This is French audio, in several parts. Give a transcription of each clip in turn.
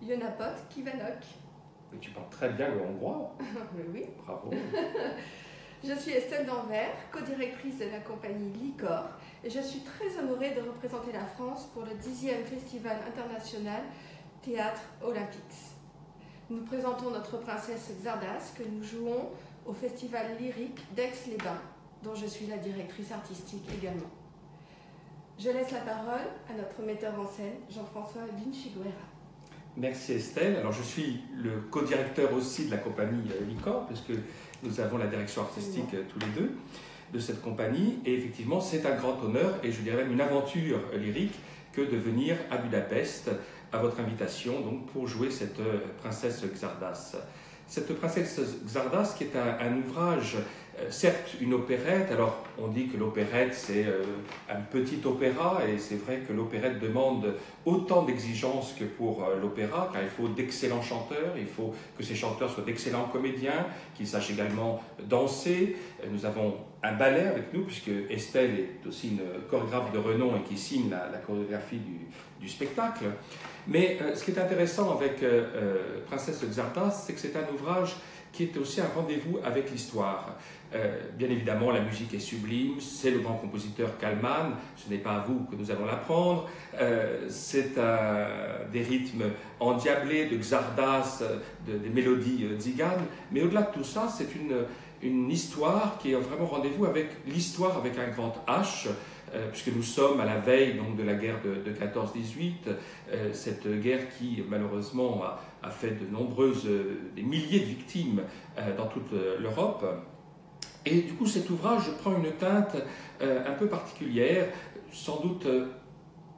Yonapot Kivanok. Mais tu parles très bien le hongrois. Oui. Bravo. Je suis Estelle Danvers, co-directrice de la compagnie Licor, et je suis très honorée de représenter la France pour le 10e Festival international Théâtre Olympics. Nous présentons notre princesse Xardas que nous jouons au Festival lyrique d'Aix-les-Bains, dont je suis la directrice artistique également. Je laisse la parole à notre metteur en scène, Jean-François Vinchiguera. Merci Estelle. Alors je suis le co-directeur aussi de la compagnie Licor, puisque nous avons la direction artistique tous les deux de cette compagnie. Et effectivement, c'est un grand honneur et je dirais même une aventure lyrique que de venir à Budapest à votre invitation donc, pour jouer cette princesse Xardas. Cette princesse Xardas qui est un ouvrage, certes une opérette, alors on dit que l'opérette c'est un petit opéra et c'est vrai que l'opérette demande autant d'exigences que pour l'opéra car il faut d'excellents chanteurs, il faut que ces chanteurs soient d'excellents comédiens, qu'ils sachent également danser. Nous avons un ballet avec nous puisque Estelle est aussi une chorégraphe de renom et qui signe la chorégraphie du spectacle. Mais ce qui est intéressant avec Princesse Xardas, c'est que c'est un ouvrage qui est aussi un rendez-vous avec l'histoire. Bien évidemment, la musique est sublime, c'est le grand compositeur Kálmán, ce n'est pas à vous que nous allons l'apprendre, c'est des rythmes endiablés de Xardas, des mélodies tziganes, mais au-delà de tout ça, c'est une histoire qui est vraiment rendez-vous avec l'histoire avec un grand H, puisque nous sommes à la veille donc, de la guerre de 14-18, cette guerre qui malheureusement a fait des milliers de victimes dans toute l'Europe. Et du coup cet ouvrage prend une teinte un peu particulière, sans doute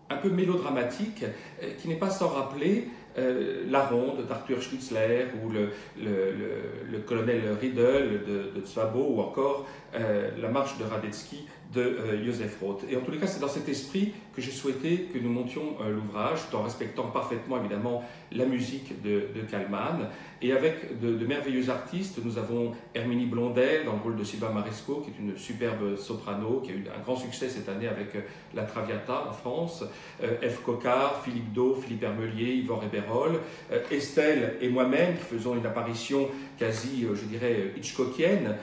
un peu mélodramatique, qui n'est pas sans rappeler La Ronde d'Arthur Schnitzler ou le colonel Riedel de Szabo ou encore la marche de Radetzky de Józef Roth. Et en tous les cas, c'est dans cet esprit que j'ai souhaité que nous montions l'ouvrage, tout en respectant parfaitement évidemment la musique de Kálmán. Et avec de merveilleux artistes, nous avons Herminie Blondet dans le rôle de Silva Maresco, qui est une superbe soprano, qui a eu un grand succès cette année avec la Traviata en France, F. Coquart, Philippe Do, Philippe Hermelier, Yvan Réberol, Estelle et moi-même qui faisons une apparition quasi, je dirais, hitchcockienne.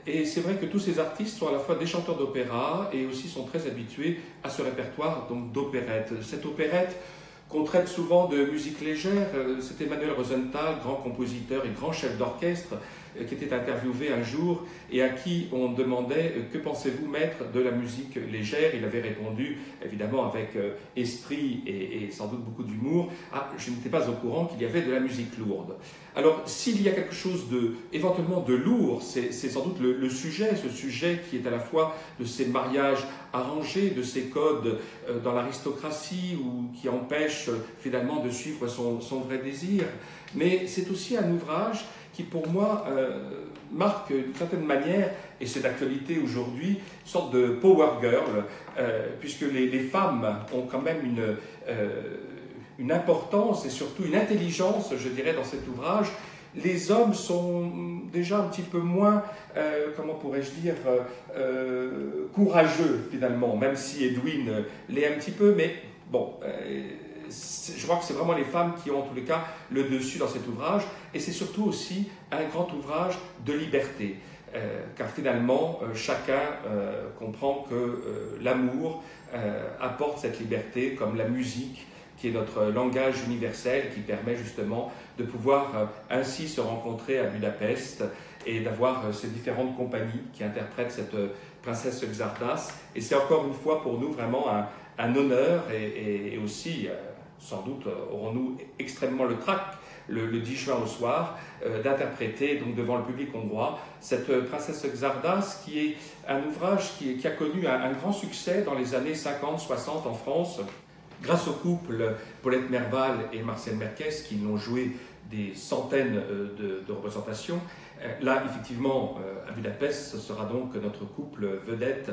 Et c'est vrai que tous ces artistes sont à la fois des chanteurs d'opéra et aussi sont très habitués à ce répertoire d'opérette. Cette opérette qu'on traite souvent de musique légère, c'est Emmanuel Rosenthal, grand compositeur et grand chef d'orchestre, qui était interviewé un jour et à qui on demandait « Que pensez-vous, maître, de la musique légère ?» Il avait répondu, évidemment avec esprit et sans doute beaucoup d'humour, « Ah, je n'étais pas au courant qu'il y avait de la musique lourde. » Alors, s'il y a quelque chose éventuellement de lourd, c'est sans doute le sujet, ce sujet qui est à la fois de ces mariages arrangés, de ces codes dans l'aristocratie ou qui empêchent finalement de suivre son vrai désir. Mais c'est aussi un ouvrage qui pour moi marque d'une certaine manière, et c'est d'actualité aujourd'hui, une sorte de power girl, puisque les femmes ont quand même une importance et surtout une intelligence, je dirais, dans cet ouvrage. Les hommes sont déjà un petit peu moins, comment pourrais-je dire, courageux finalement, même si Edwin l'est un petit peu, mais bon... je crois que c'est vraiment les femmes qui ont en tous les cas le dessus dans cet ouvrage et c'est surtout aussi un grand ouvrage de liberté car finalement chacun comprend que l'amour apporte cette liberté comme la musique qui est notre langage universel qui permet justement de pouvoir ainsi se rencontrer à Budapest et d'avoir ces différentes compagnies qui interprètent cette princesse Xardas et c'est encore une fois pour nous vraiment un honneur et aussi sans doute aurons-nous extrêmement le trac le 10 juin au soir d'interpréter donc devant le public hongrois cette princesse Xardas qui est un ouvrage qui a connu un grand succès dans les années 50-60 en France grâce au couple Paulette Merval et Marcel Merkès qui l'ont joué des centaines de représentations. Là, effectivement, à Budapest, ce sera donc notre couple vedette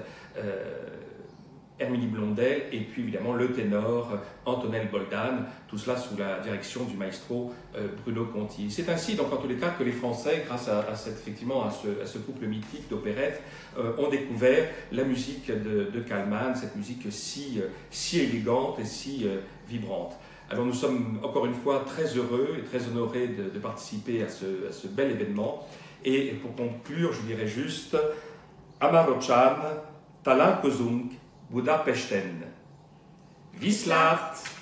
Herminie Blondet et puis évidemment le ténor Antonel Boldan, tout cela sous la direction du maestro Bruno Conti. C'est ainsi donc en tous les cas que les Français, grâce à ce couple mythique d'opérette, ont découvert la musique de Kálmán, cette musique si élégante et si vibrante. Alors nous sommes encore une fois très heureux et très honorés de participer à ce bel événement. Et pour conclure, je dirais juste Amarochan, Találkozunk Budapesten. Viszlát!